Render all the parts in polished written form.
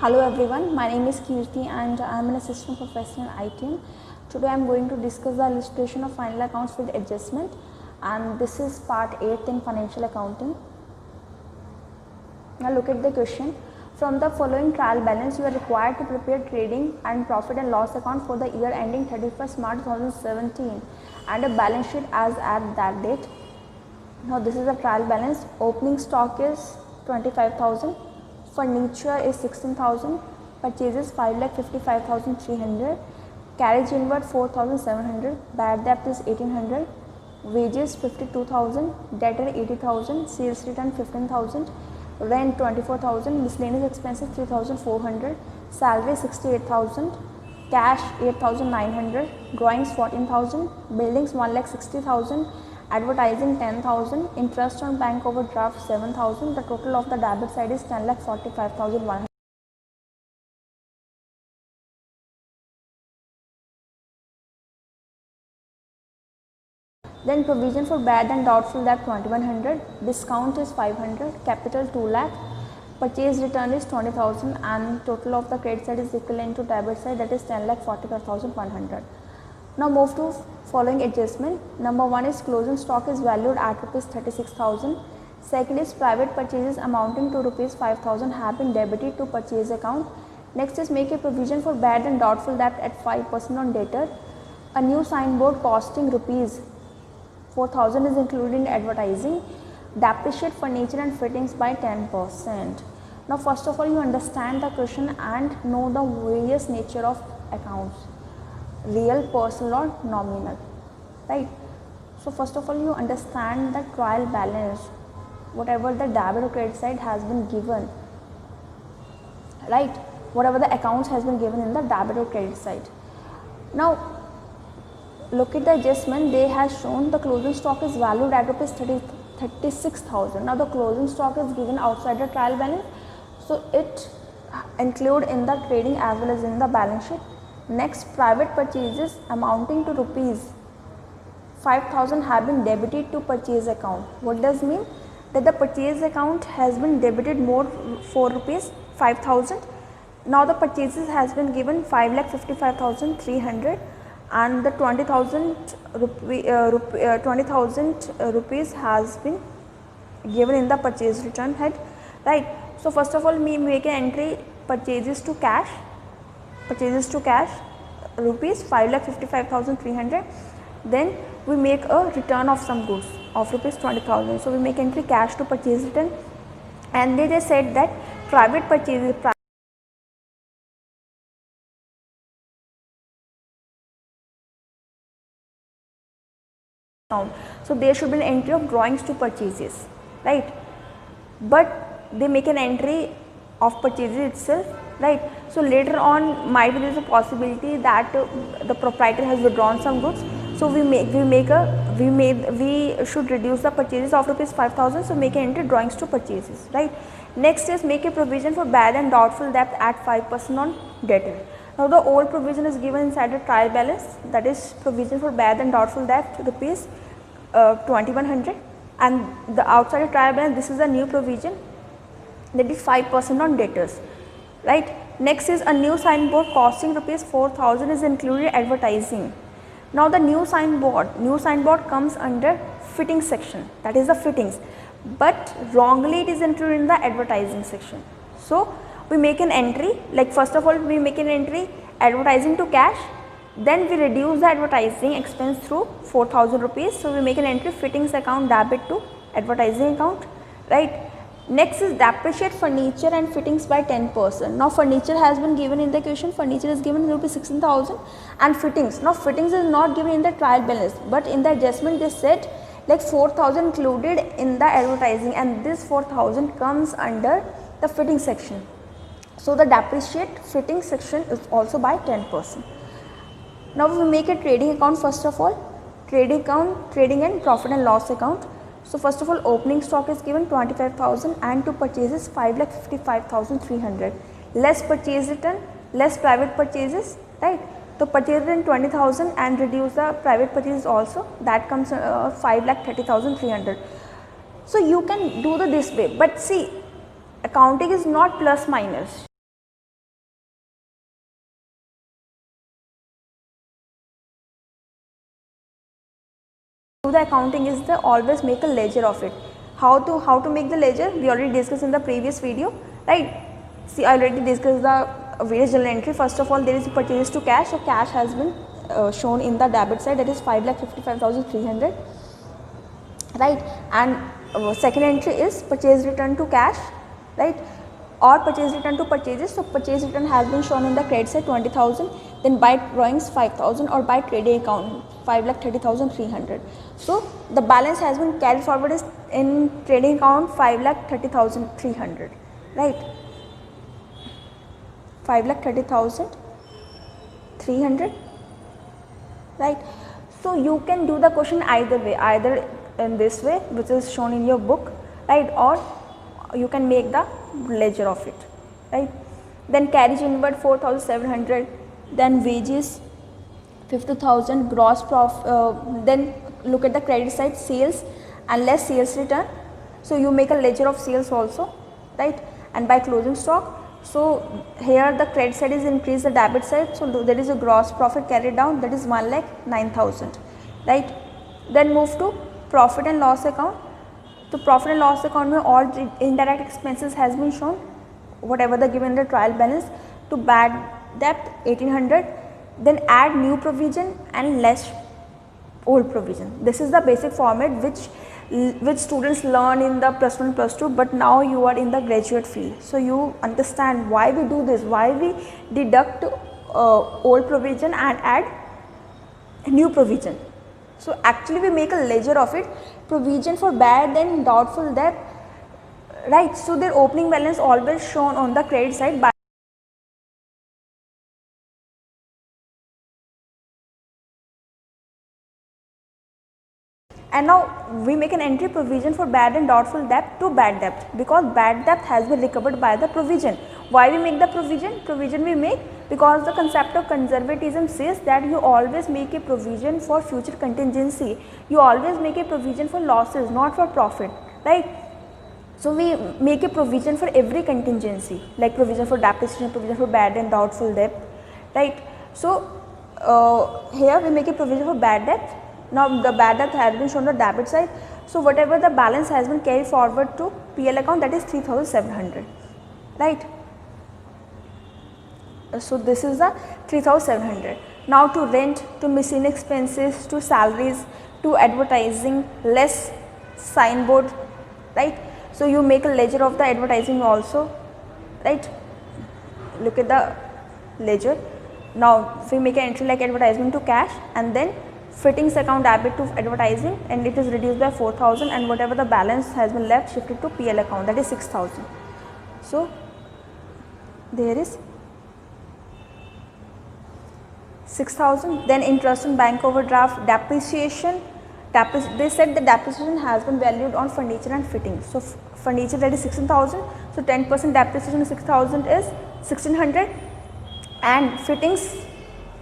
Hello everyone, my name is Kirti and I am an assistant professor in ITM. Today I am going to discuss the illustration of final accounts with adjustment, and this is part 8 in financial accounting. Now look at the question. From the following trial balance, you are required to prepare trading and profit and loss account for the year ending 31st March 2017 and a balance sheet as at that date. Now this is a trial balance. Opening stock is 25,000. Furniture is 16,000, purchases 5,55,300, carriage inward 4,700, bad debt is 1,800, wages 52,000, debtor 80,000, sales return 15,000, rent 24,000, miscellaneous expenses 3,400, salary 68,000, cash 8,900, drawings 14,000, buildings 1,60,000, advertising 10,000, interest on bank overdraft 7,000. The total of the debit side is 10,45,100. Then provision for bad and doubtful debt 2,100, discount is 500, capital 2 lakh, purchase return is 20,000, and total of the credit side is equivalent to debit side, that is 10,45,100. Now move to following adjustment. Number 1 is closing stock is valued at rupees 36,000. Second is private purchases amounting to rupees 5,000 have been debited to purchase account. Next is make a provision for bad and doubtful debt at 5% on debtor. A new signboard costing rupees 4,000 is included in advertising. Depreciate furniture and fittings by 10%. Now first of all, you understand the question and know the various nature of accounts, real, personal or nominal, right? So first of all, you understand the trial balance, whatever the debit or credit side has been given, right? Whatever the accounts has been given in the debit or credit side. Now look at the adjustment. They has shown the closing stock is valued at rupees 36,000. Now the closing stock is given outside the trial balance, so it include in the trading as well as in the balance sheet. Next, private purchases amounting to rupees 5,000 have been debited to purchase account. What does mean? That the purchase account has been debited more for rupees 5,000. Now the purchases has been given 5,55,300 and the 20,000 rupees has been given in the purchase return head, right? So first of all, we make an entry purchases to cash rupees 5,55,300. Then we make a return of some goods of rupees 20,000. So we make entry cash to purchase return, and they just said that private purchases so there should be an entry of drawings to purchases, right? But they make an entry of purchases itself, right? So later on might be there is a possibility that the proprietor has withdrawn some goods, so we should reduce the purchases of rupees 5,000, so make an entry drawings to purchases, right? Next is make a provision for bad and doubtful debt at 5% on debtor. Now the old provision is given inside the trial balance, that is provision for bad and doubtful debt rupees 2,100, and the outside the trial balance, this is a new provision, that is 5% on debtors, right? Next is a new signboard costing rupees 4,000 is included advertising. Now the new signboard comes under fitting section, that is the fittings, but wrongly it is included in the advertising section. So we make an entry, like first of all we make an entry advertising to cash, then we reduce the advertising expense through 4,000 rupees. So we make an entry fittings account debit to advertising account, right? Next is depreciate furniture and fittings by 10%. Now furniture has been given in the question, furniture is given rupees 16,000, and fittings, now fittings is not given in the trial balance, but in the adjustment they said like 4,000 included in the advertising, and this 4,000 comes under the fitting section. So the depreciate fitting section is also by 10%. Now we make a trading account. First of all, trading account, trading and profit and loss account. So first of all, opening stock is given 25,000 and to purchases 5,55,300, less purchase return, less private purchases, right? So purchase return 20,000 and reduce the private purchases also, that comes 5,30,300. So you can do this way, but see, accounting is not plus minus. do the accounting is the always make a ledger of it. How to make the ledger? We already discussed in the previous video, right? See, I already discussed the various journal entry. First of all, there is purchase to cash. So cash has been shown in the debit side, that is 5,55,300, right? And second entry is purchase return to cash, right? Or purchase return to purchases. So purchase return has been shown in the credit side 20,000, then by drawings 5,000, or by trading account 5,30,300. So the balance has been carried forward is in trading account 5,30,300, right? 5,30,300, right? So you can do the question either way, either in this way which is shown in your book, right, or you can make the ledger of it, right? Then carriage inward 4,700, then wages 50,000, gross profit, then look at the credit side, sales and less sales return. So you make a ledger of sales also, right? And by closing stock, so here the credit side is increase the debit side, so there is a gross profit carried down, that is 1,09,000, right? Then move to profit and loss account. So profit and loss account में all indirect expenses has been shown, whatever the given the trial balance. To bad debt 1,800, then add new provision and less old provision. This is the basic format which students learn in the +1 +2, but now you are in the graduate field, so you understand why we do this, why we deduct old provision and add new provision. So actually we make a ledger of it, provision for bad and doubtful debt, right? So their opening balance always shown on the credit side by and now we make an entry provision for bad and doubtful debt to bad debt, because bad debt has been recovered by the provision. Why we make the provision? Provision we make because the concept of conservatism says that you always make a provision for future contingency, you always make a provision for losses, not for profit, right? So we make a provision for every contingency, like provision for depreciation, provision for bad and doubtful debt, right? So here we make a provision for bad debt. Now the bad debt has been shown on the debit side, so whatever the balance has been carried forward to PL account, that is 3,700, right? So this is the 3,700. Now to rent, to miscellaneous expenses, to salaries, to advertising, less signboard, right? So you make a ledger of the advertising also, right? Look at the ledger. Now if we make an entry like advertisement to cash, and then fittings account debit to advertising, and it is reduced by 4,000, and whatever the balance has been left shifted to PL account, that is 6,000. So there is 6,000. Then interest on bank overdraft, depreciation. They said the depreciation has been valued on furniture and fittings. So furniture, that is 16,000. So 10% depreciation of 6,000 is 1,600. And fittings,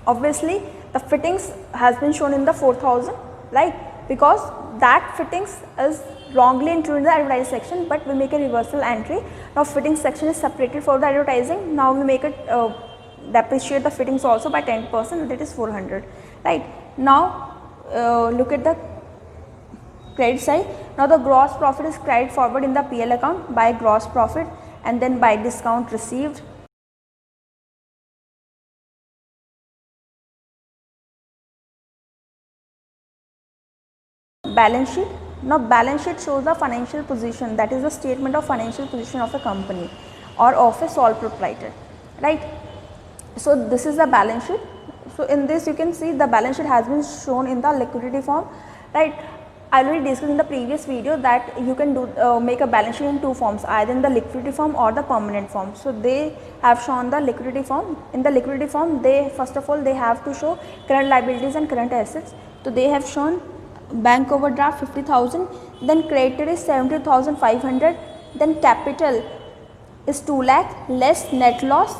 obviously the fittings has been shown in the 4,000, right? Because that fittings is wrongly included in the advertising section, but we make a reversal entry. Now fittings section is separated for the advertising. Now we make it depreciate the fittings also by 10%, that is 400, right? Now look at the credit side. Now the gross profit is carried forward in the PL account by gross profit, and then by discount received. Balance sheet. Now balance sheet shows the financial position, that is the statement of financial position of a company or of a sole proprietor, right? So this is the balance sheet. So in this you can see the balance sheet has been shown in the liquidity form, right? I already discussed in the previous video that you can do make a balance sheet in two forms, either in the liquidity form or the permanent form. So they have shown the liquidity form. In the liquidity form, they first of all they have to show current liabilities and current assets. So they have shown bank overdraft 50,000, then creditor is 70,500, then capital is 2 lakh, less net loss,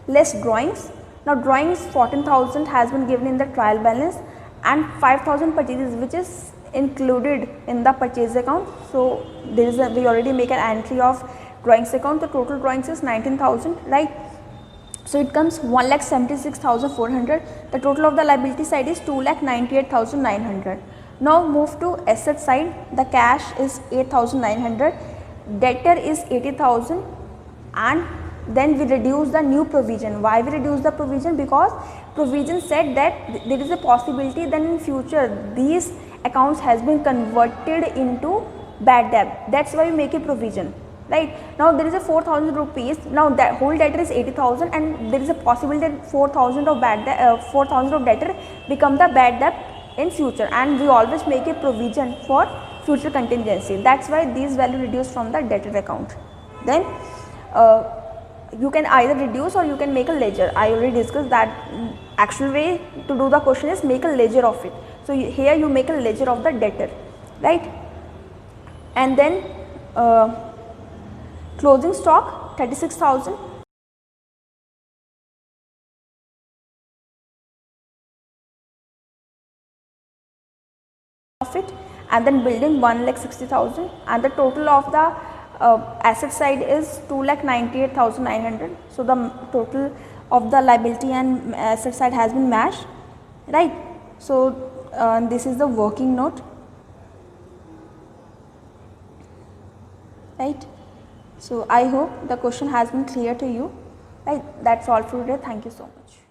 less drawings. Now drawings 14,000 has been given in the trial balance, and 5,000 purchases which is included in the purchase account. So there is we already make an entry of drawings account. The total drawings is 19,000, right? So it comes 1,76,400. The total of the liability side is 2,98,900. Now move to asset side. The cash is 8,900, debtor is 80,000, and then we reduce the new provision. Why we reduce the provision? Because provision said that there is a possibility that in future these accounts has been converted into bad debt. That's why we make a provision. Right now there is a 4,000 rupees. Now that whole debtor is 80,000, and there is a possibility that 4,000 of bad debt, 4,000 of debtor become the bad debt in future, and we always make a provision for future contingency. That's why these value reduced from the debtor account. Then you can either reduce or you can make a ledger. I already discussed that. Actual way to do the question is make a ledger of it. So here you make a ledger of the debtor, right? And then closing stock 36,000. Of it, and then building 1,60,000, and the total of the asset side is 2,98,900. So the total of the liability and asset side has been matched, right? So this is the working note, right? So I hope the question has been clear to you, right? That's all for today. Thank you so much.